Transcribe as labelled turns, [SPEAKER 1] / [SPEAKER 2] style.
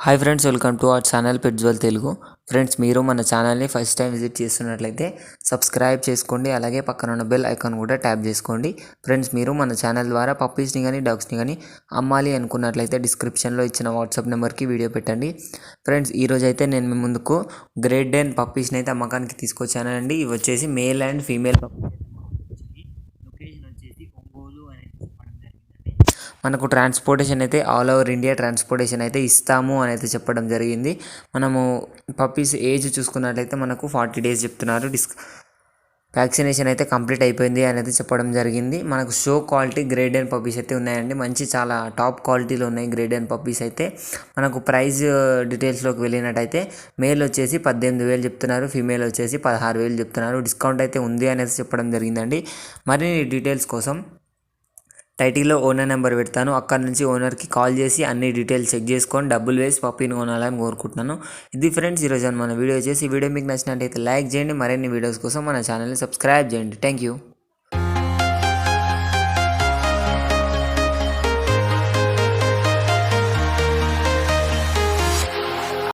[SPEAKER 1] Hi friends, welcome to our channel పెట్జ్వల్ Telugu. Friends, మీరు మన ఛానల్ని ఫస్ట్ టైం విజిట్ చేస్తున్నట్లయితే సబ్స్క్రైబ్ చేసుకోండి. అలాగే పక్కన ఉన్న బెల్ ఐకాన్ కూడా ట్యాప్ చేసుకోండి. ఫ్రెండ్స్, మీరు మన ఛానల్ ద్వారా పప్పీస్ని కానీ డాగ్స్ని కానీ అమ్మాలి అనుకున్నట్లయితే డిస్క్రిప్షన్లో ఇచ్చిన వాట్సాప్ నెంబర్కి వీడియో పెట్టండి. ఫ్రెండ్స్, ఈరోజు అయితే నేను మీ ముందుకు గ్రేట్ 10 పప్పీస్ని అయితే అమ్మకానికి తీసుకొచ్చానండి. ఇవి వచ్చేసి male and female puppies. Location వచ్చేసి ఒంగోలు అనేది చెప్పడం జరిగిందండి. మనకు ట్రాన్స్పోర్టేషన్ అయితే ఆల్ ఓవర్ ఇండియా ట్రాన్స్పోర్టేషన్ అయితే ఇస్తాము అని అయితే చెప్పడం జరిగింది. మనము పప్పీస్ ఏజ్ చూసుకున్నట్లయితే మనకు 40 days చెప్తున్నారు. వ్యాక్సినేషన్ అయితే కంప్లీట్ అయిపోయింది అనేది చెప్పడం జరిగింది. మనకు షో క్వాలిటీ గ్రేడ్ 10 పప్పీస్ అయితే ఉన్నాయండి. మంచి చాలా టాప్ క్వాలిటీలో ఉన్నాయి గ్రేడ్ 10 పప్పీస్ అయితే. మనకు ప్రైస్ డీటెయిల్స్లోకి వెళ్ళినట్టయితే మేల్ వచ్చేసి 18,000 చెప్తున్నారు, ఫీమేల్ వచ్చేసి 16,000 చెప్తున్నారు. డిస్కౌంట్ అయితే ఉంది అనేది చెప్పడం జరిగిందండి. మరిన్ని డీటెయిల్స్ కోసం టైటిల్లో ఓనర్ నెంబర్ పెడతాను. అక్కడ నుంచి ఓనర్కి కాల్ చేసి అన్ని డీటెయిల్స్ చెక్ చేసుకొని డబ్బులు వేసి పప్పీని కొనాలని కోరుకుంటున్నాను. ఇది ఫ్రెండ్స్ ఈరోజు మన వీడియో చేసి వీడియో మీకు నచ్చినట్టయితే లైక్ చేయండి. మరిన్ని వీడియోస్ కోసం మన ఛానల్ని సబ్స్క్రైబ్ చేయండి. Thank you.